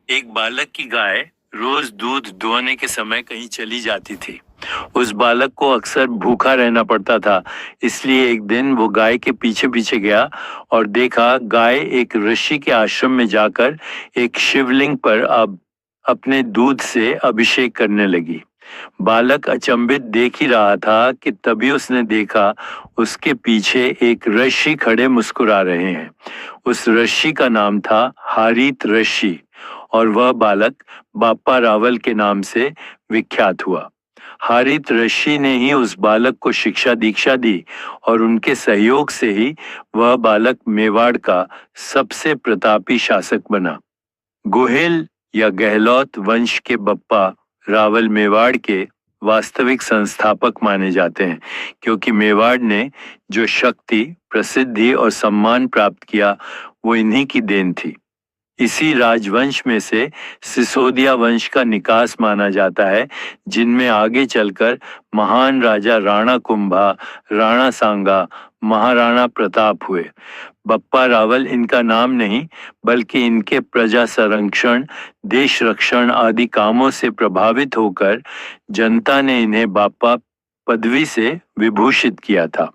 एक बालक की गाय रोज दूध दुहने के समय कहीं चली जाती थी। उस बालक को अक्सर भूखा रहना पड़ता था। इसलिए एक दिन वो गाय के पीछे पीछे गया और देखा गाय एक ऋषि के आश्रम में जाकर एक शिवलिंग पर अब अपने दूध से अभिषेक करने लगी। बालक अचंभित देख ही रहा था कि तभी उसने देखा उसके पीछे एक ऋषि खड़े मुस्कुरा रहे हैं। उस ऋषि का नाम था हारीत ऋषि और वह बालक बाप्पा रावल के नाम से विख्यात हुआ। हारित ऋषि ने ही उस बालक को शिक्षा दीक्षा दी और उनके सहयोग से ही वह बालक मेवाड़ का सबसे प्रतापी शासक बना। गोहेल या गहलोत वंश के बप्पा रावल मेवाड़ के वास्तविक संस्थापक माने जाते हैं, क्योंकि मेवाड़ ने जो शक्ति, प्रसिद्धि और सम्मान प्राप्त किया वो इन्हीं की देन थी। इसी राजवंश में से सिसोदिया वंश का निकास माना जाता है, जिनमें आगे चलकर महान राजा राणा कुंभा, राणा सांगा, महाराणा प्रताप हुए। बप्पा रावल इनका नाम नहीं, बल्कि इनके प्रजा संरक्षण, देश रक्षण आदि कामों से प्रभावित होकर जनता ने इन्हें बाप्पा पदवी से विभूषित किया था।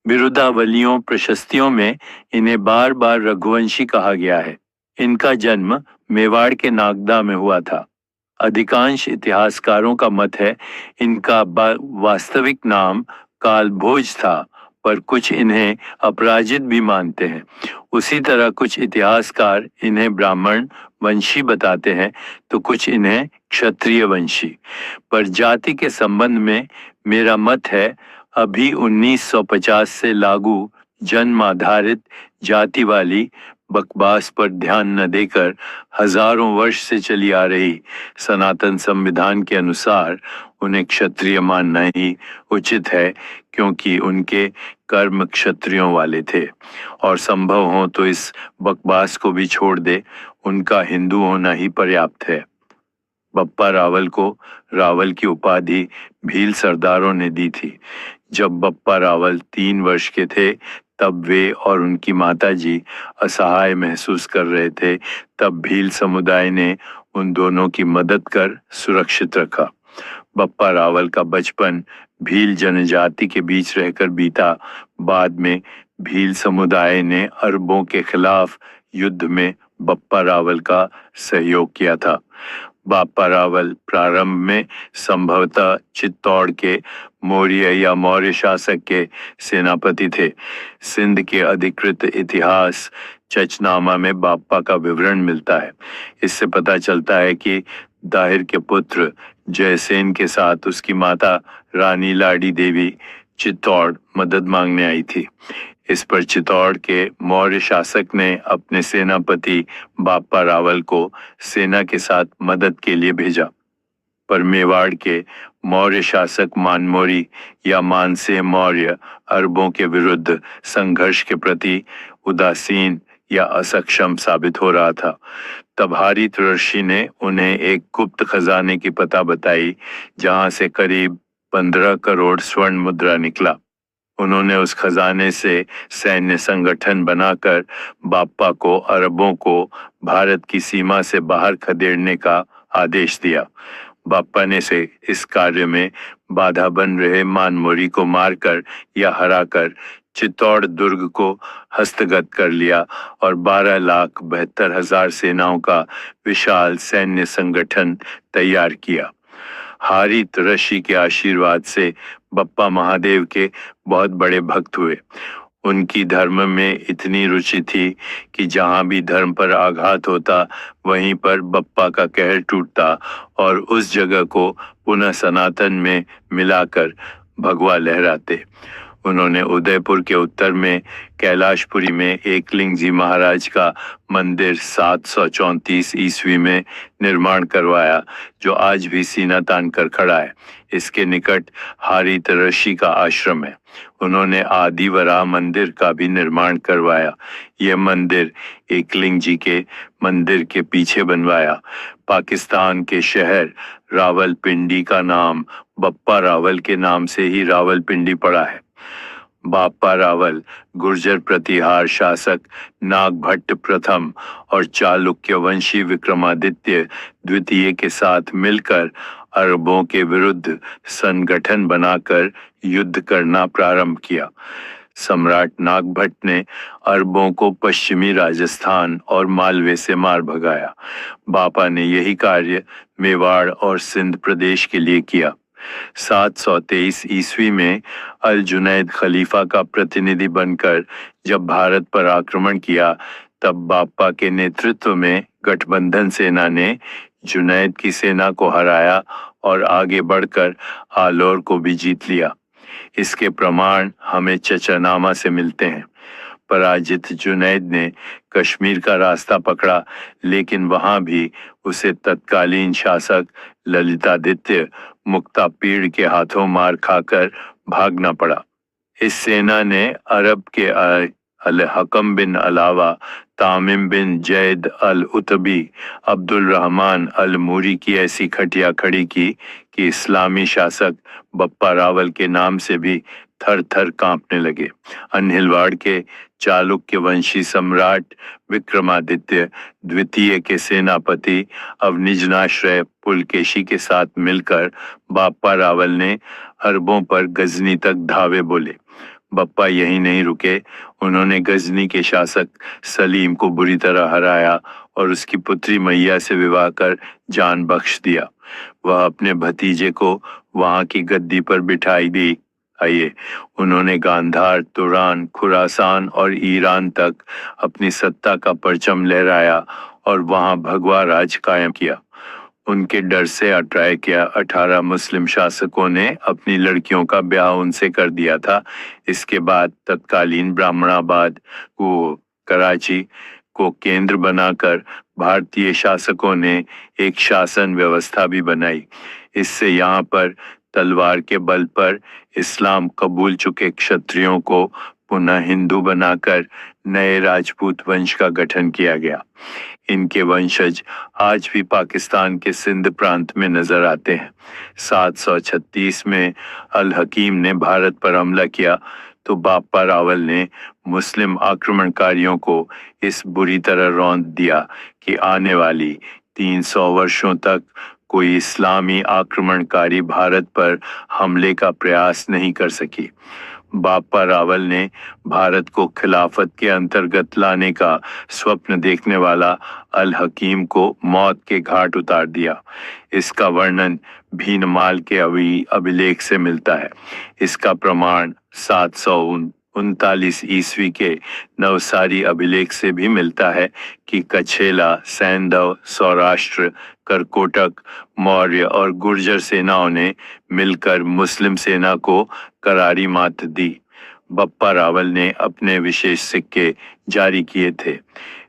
बिरुदावलियों, प्रशस्तियों में इन्हें बार बार रघुवंशी कहा गया है। इनका जन्म मेवाड़ के नागदा में हुआ था। अधिकांश इतिहासकारों का मत है इनका वास्तविक नाम कालभोज था, पर कुछ इन्हें अपराजित भी मानते हैं। उसी तरह कुछ इतिहासकार इन्हें ब्राह्मण वंशी बताते हैं, तो कुछ इन्हें क्षत्रिय वंशी। पर जाति के संबंध में मेरा मत है अभी 1950 से लागू जन्म आधारित जाति वाली बकवास पर ध्यान न देकर हजारों वर्ष से चली आ रही सनातन संविधान के अनुसार उन्हें क्षत्रिय मानना ही उचित है, क्योंकि उनके कर्म क्षत्रियों वाले थे। और संभव हो तो इस बकवास को भी छोड़ दे, उनका हिंदू होना ही पर्याप्त है। बप्पा रावल को रावल की उपाधि भील सरदारों ने दी थी। जब बप्पा रावल 3 वर्ष के थे तब वे और उनकी माताजी असहाय महसूस कर रहे थे। तब भील समुदाय ने उन दोनों की मदद कर सुरक्षित रखा। बप्पा रावल का बचपन भील जनजाति के बीच रहकर बीता। बाद में भील समुदाय ने अरबों के खिलाफ युद्ध में बप्पा रावल का सहयोग किया था। बाप्पा रावल प्रारंभ में संभवतः चित्तौड़ के मौर्य या मौर्य शासक के सेनापति थे। सिंध के अधिकृत इतिहास चचनामा में बाप्पा का विवरण मिलता है। इससे पता चलता है कि दाहिर के पुत्र जयसेन के साथ उसकी माता रानी लाडी देवी चित्तौड़ मदद मांगने आई थी। इस पर चित्तौड़ के मौर्य शासक ने अपने सेनापति बाप्पा रावल को सेना के साथ मदद के लिए भेजा। पर मेवाड़ के मौर्य शासक मानमोरी या मानसेह मौर्य अरबों के विरुद्ध संघर्ष के प्रति उदासीन या असक्षम साबित हो रहा था। तब हारित ऋषि ने उन्हें एक गुप्त खजाने की पता बताई, जहां से करीब 15 करोड़ स्वर्ण मुद्रा निकला। उन्होंने उस खजाने से सैन्य संगठन बनाकर बाप्पा को अरबों को भारत की सीमा से बाहर खदेड़ने का आदेश दिया। बाप्पा ने से इस कार्य में बाधा बन रहे मानमोरी को मारकर या हराकर चित्तौड़ दुर्ग को हस्तगत कर लिया और 12,72,000 सेनाओं का विशाल सैन्य संगठन तैयार किया। हारित ऋषि के आशीर्वाद से बप्पा महादेव के बहुत बड़े भक्त हुए। उनकी धर्म में इतनी रुचि थी कि जहां भी धर्म पर आघात होता वहीं पर बप्पा का कहर टूटता और उस जगह को पुनः सनातन में मिलाकर भगवा लहराते। उन्होंने उदयपुर के उत्तर में कैलाशपुरी में एकलिंग जी महाराज का मंदिर 734 ईस्वी में निर्माण करवाया, जो आज भी सीना तान कर खड़ा है। इसके निकट हारित ऋषि का आश्रम है। उन्होंने आदिवरा मंदिर का भी निर्माण करवाया। यह मंदिर एकलिंग जी के मंदिर के पीछे बनवाया। पाकिस्तान के शहर रावलपिंडी का नाम बप्पा रावल के नाम से ही रावलपिंडी पड़ा है। बाप्पा रावल गुर्जर प्रतिहार शासक नागभट्ट प्रथम और चालुक्य वंशी विक्रमादित्य द्वितीय के साथ मिलकर अरबों के विरुद्ध संगठन बनाकर युद्ध करना प्रारंभ किया। सम्राट नागभट्ट ने अरबों को पश्चिमी राजस्थान और मालवे से मार भगाया। बापा ने यही कार्य मेवाड़ और सिंध प्रदेश के लिए किया। 723 ईस्वी में अल जुनैद खलीफा का प्रतिनिधि बनकर जब भारत पर आक्रमण किया, तब बापा के नेतृत्व में गठबंधन सेना ने जुनैद की सेना को हराया और आगे बढ़कर आलोर को भी जीत लिया। इसके प्रमाण हमें चचानामा से मिलते हैं। पराजित जुनैद ने कश्मीर का रास्ता पकड़ा, लेकिन वहां भी उसे तत्कालीन शासक ललितादित्य मुक्तापीड़ के हाथों मार खाकर भागना पड़ा। इस सेना ने अरब के अल हकम बिन अलावा, तामिम बिन जैद अल उतबी, अब्दुल रहमान अल मूरी की ऐसी खटिया खड़ी की कि इस्लामी शासक बप्पा रावल के नाम से भी थर थर कांपने लगे। अन्हिलवाड़ के चालुक्य वंशी सम्राट विक्रमादित्य द्वितीय के सेनापति अवनिजनाश्रय पुलकेशी के साथ मिलकर बाप्पा रावल ने अरबों पर गजनी तक धावे बोले। बप्पा यहीं नहीं रुके, उन्होंने गजनी के शासक सलीम को बुरी तरह हराया और उसकी पुत्री मैया से विवाह कर जान बख्श दिया। वह अपने भतीजे को वहां की गद्दी पर बिठाई दी। आइए, उन्होंने गांधार, तुरान, खुरासान और ईरान तक अपनी सत्ता का परचम लहराया और वहां भगवा राज कायम किया। उनके डर से अट्राय किया 18 मुस्लिम शासकों ने अपनी लड़कियों का ब्याह उनसे कर दिया था। इसके बाद तत्कालीन ब्राह्मणाबाद को कराची को केंद्र बनाकर भारतीय शासकों ने एक शासन व्यवस्था भी बनाई। इससे यहाँ पर तलवार के बल पर इस्लाम कबूल चुके क्षत्रियों को पुनः हिंदू बनाकर नए राजपूत वंश का गठन किया गया। इनके वंशज आज भी पाकिस्तान के सिंध प्रांत में नजर आते हैं। 736 में अल हकीम ने भारत पर हमला किया तो बाप्पा रावल ने मुस्लिम आक्रमणकारियों को इस बुरी तरह रौंद दिया कि आने वाली 300 वर्षों तक कोई इस्लामी आक्रमणकारी भारत पर हमले का प्रयास नहीं कर सकी। बाप्पा रावल ने भारत को खिलाफत के अंतर्गत लाने का स्वप्न देखने वाला अल हकीम को मौत के घाट उतार दिया। इसका वर्णन भीनमाल के अभिलेख से मिलता है। इसका प्रमाण 739 ईस्वी के नवसारी अभिलेख से भी मिलता है कि कछेला, सैंधव, सौराष्ट्र, करकोटक, मौर्य और गुर्जर सेनाओं ने मिलकर मुस्लिम सेना को करारी मात दी। बप्पा रावल ने अपने विशेष सिक्के जारी किए थे।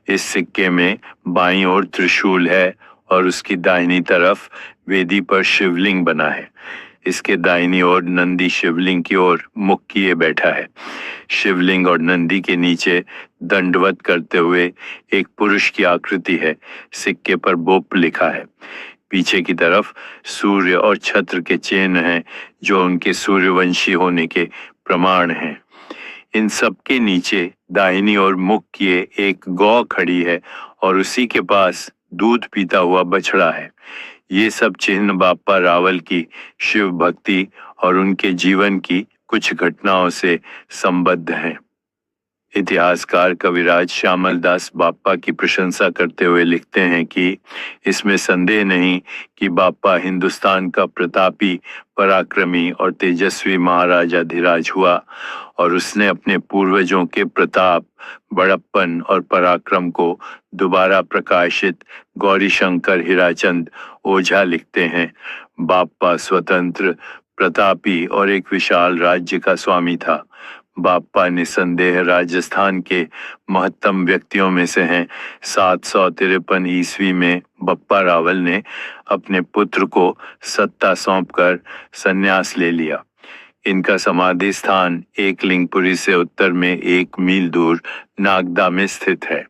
इस सिक्के में बाईं ओर त्रिशूल है और उसकी दाहिनी तरफ वेदी पर शिवलिंग बना है। इसके दाहिनी ओर नंदी शिवलिंग की ओर मुख किए बैठा है। शिवलिंग और नंदी के नीचे दंडवत करते हुए एक पुरुष की आकृति है। सिक्के पर बोप लिखा है। पीछे की तरफ सूर्य और छत्र के चिन्ह हैं जो उनके सूर्यवंशी होने के प्रमाण हैं। इन सब के नीचे दाहिनी ओर मुख किए एक गौ खड़ी है और उसी के पास दूध पीता हुआ बछड़ा है। ये सब चिन्ह बाप्पा रावल की शिव भक्ति और उनके जीवन की कुछ घटनाओं से संबद्ध हैं। इतिहासकार कविराज श्यामल दास बाप्पा की प्रशंसा करते हुए लिखते हैं कि इसमें संदेह नहीं कि बाप्पा हिंदुस्तान का प्रतापी, पराक्रमी और तेजस्वी महाराजाधिराज हुआ और उसने अपने पूर्वजों के प्रताप, बड़प्पन और पराक्रम को दोबारा प्रकाशित। गौरीशंकर हीराचंद ओझा लिखते हैं, बाप्पा स्वतंत्र, प्रतापी और एक विशाल राज्य का स्वामी था। बाप्पा निसंदेह राजस्थान के महत्तम व्यक्तियों में से हैं। 753 ईस्वी में बप्पा रावल ने अपने पुत्र को सत्ता सौंपकर संन्यास ले लिया। इनका समाधि स्थान एकलिंगपुरी से उत्तर में 1 मील दूर नागदा में स्थित है।